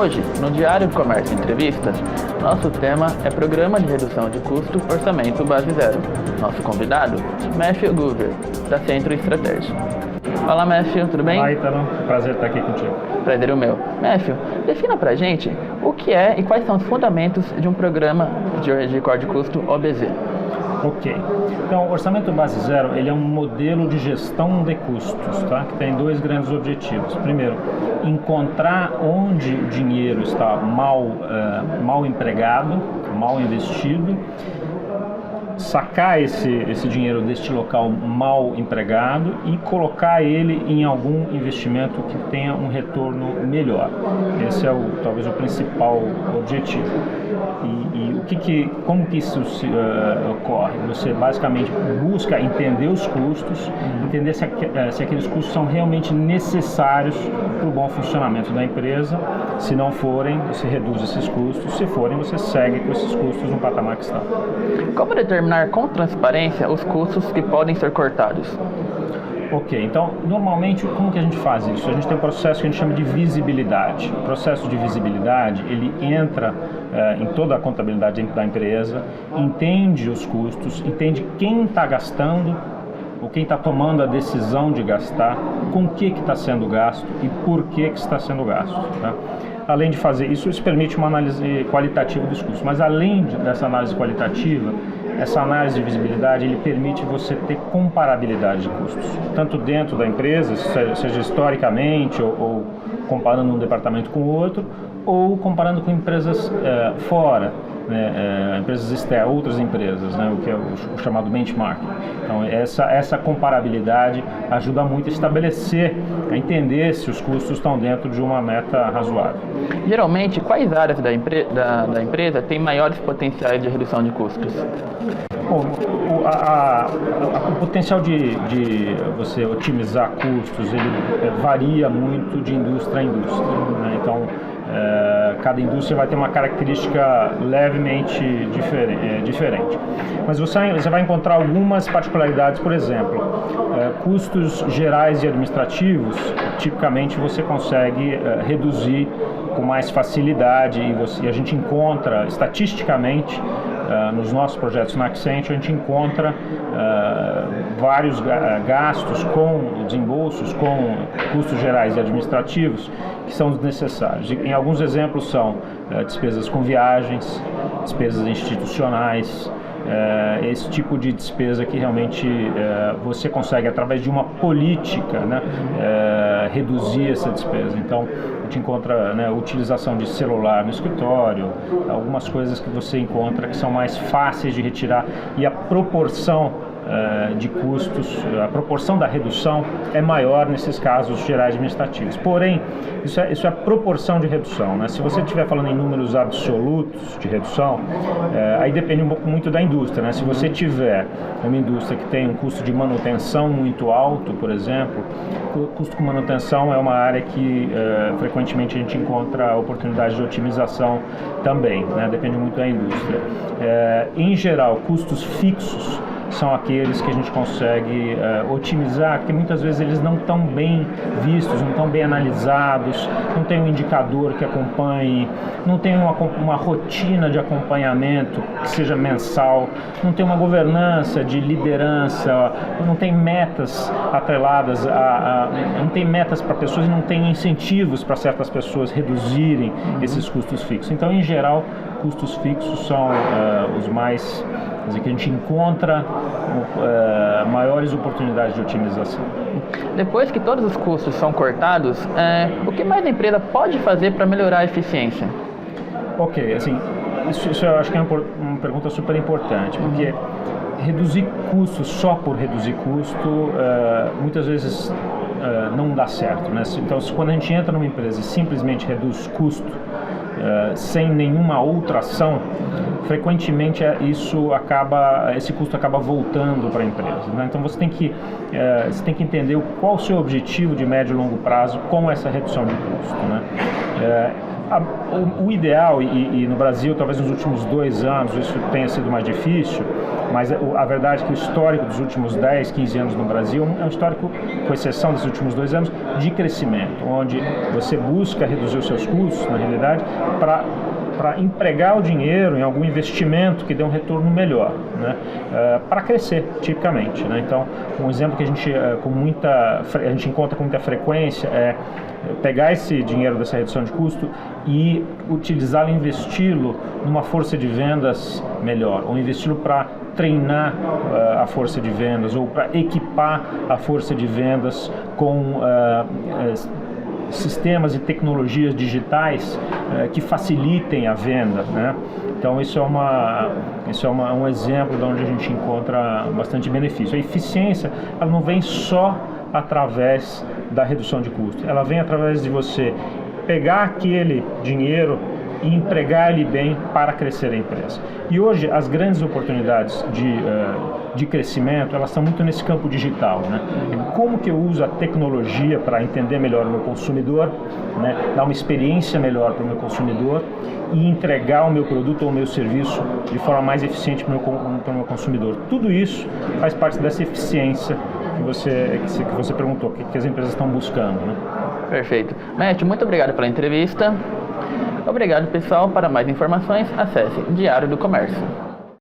Hoje, no Diário do Comércio Entrevistas, nosso tema é Programa de Redução de Custo Orçamento Base Zero. Nosso convidado, Matthew Goover, da Centro Estratégia. Olá, Matthew, tudo bem? Olá, Ítalo. Prazer estar aqui contigo. Prazer é o meu. Matthew, defina pra gente o que é e quais são os fundamentos de um programa de corte de custo OBZ. Ok. Então, o Orçamento Base Zero, ele é um modelo de gestão de custos, tá? Que tem dois grandes objetivos. Primeiro, encontrar onde o dinheiro está mal empregado, mal investido, sacar esse dinheiro deste local mal empregado e colocar ele em algum investimento que tenha um retorno melhor. Esse é talvez o principal objetivo. Como que isso ocorre? Você basicamente busca entender os custos, entender se aqueles custos são realmente necessários para o bom funcionamento da empresa. Se não forem, você reduz esses custos. Se forem, você segue com esses custos no patamar que está. Como determinar com transparência os custos que podem ser cortados? Ok, então, normalmente, como que a gente faz isso? A gente tem um processo que a gente chama de visibilidade. O processo de visibilidade, ele entra em toda a contabilidade dentro da empresa, entende os custos, entende quem está gastando, ou quem está tomando a decisão de gastar, com o que está sendo gasto e por que está sendo gasto. Tá? Além de fazer isso, isso permite uma análise qualitativa dos custos. Mas além dessa análise qualitativa, essa análise de visibilidade, ele permite você ter comparabilidade de custos, tanto dentro da empresa, seja historicamente ou comparando um departamento com o outro, ou comparando com empresas fora, né, empresas externas, outras empresas, né, o que é o chamado benchmarking. Então essa comparabilidade ajuda muito a estabelecer, a entender se os custos estão dentro de uma meta razoável. Geralmente, quais áreas da empresa têm maiores potenciais de redução de custos? Bom, o potencial de você otimizar custos, ele varia muito de indústria a indústria, né? Então, cada indústria vai ter uma característica levemente diferente. Mas você vai encontrar algumas particularidades, por exemplo, custos gerais e administrativos, tipicamente você consegue reduzir com mais facilidade e a gente encontra estatisticamente nos nossos projetos na Accenture, a gente encontra vários gastos com desembolsos, com custos gerais e administrativos que são desnecessários. Em alguns exemplos são despesas com viagens, despesas institucionais, esse tipo de despesa que realmente você consegue, através de uma política, né, reduzir essa despesa. Então, a gente encontra, né, utilização de celular no escritório, algumas coisas que você encontra que são mais fáceis de retirar e a proporção de custos, a proporção da redução é maior nesses casos gerais administrativos. Porém, isso é a proporção de redução, né? Se você estiver falando em números absolutos de redução, aí depende um pouco muito da indústria, né? Se você tiver uma indústria que tem um custo de manutenção muito alto, por exemplo, o custo com manutenção é uma área que frequentemente a gente encontra oportunidades de otimização também, né? Depende muito da indústria. Em geral, custos fixos são aqueles que a gente consegue otimizar, porque muitas vezes eles não estão bem vistos, não estão bem analisados, não tem um indicador que acompanhe, não tem uma rotina de acompanhamento que seja mensal, não tem uma governança de liderança, não tem metas atreladas, não tem metas para pessoas e não tem incentivos para certas pessoas reduzirem esses custos fixos. Então, em geral, custos fixos são os mais, quer dizer, que a gente encontra maiores oportunidades de otimização. Depois que todos os custos são cortados, o que mais a empresa pode fazer para melhorar a eficiência? Ok, assim, isso eu acho que é uma pergunta super importante, porque reduzir custos só por reduzir custo muitas vezes não dá certo, né? Então, quando a gente entra numa empresa e simplesmente reduz custo sem nenhuma outra ação, frequentemente esse custo acaba voltando para a empresa, né? Então você tem que entender qual o seu objetivo de médio e longo prazo com essa redução de custo, né? O ideal, e no Brasil talvez nos últimos 2 anos isso tenha sido mais difícil, Mas a verdade é que o histórico dos últimos 10, 15 anos no Brasil é um histórico, com exceção dos últimos 2 anos, de crescimento, onde você busca reduzir os seus custos, na realidade, para empregar o dinheiro em algum investimento que dê um retorno melhor, né? Para crescer, tipicamente, né? Então, um exemplo que a gente encontra com muita frequência é pegar esse dinheiro dessa redução de custo e utilizá-lo, investi-lo numa força de vendas melhor, ou investi-lo para treinar a força de vendas, ou para equipar a força de vendas com sistemas e tecnologias digitais que facilitem a venda, né? Então isso é um exemplo de onde a gente encontra bastante benefício. A eficiência, ela não vem só através da redução de custo, ela vem através de você pegar aquele dinheiro e empregar ele bem para crescer a empresa. E hoje as grandes oportunidades de crescimento, elas estão muito nesse campo digital, né? Como que eu uso a tecnologia para entender melhor o meu consumidor, né? Dar uma experiência melhor para o meu consumidor e entregar o meu produto ou o meu serviço de forma mais eficiente para o meu consumidor. Tudo isso faz parte dessa eficiência que você perguntou, que as empresas estão buscando, né? Perfeito. Matt, muito obrigado pela entrevista. Obrigado, pessoal. Para mais informações, acesse Diário do Comércio.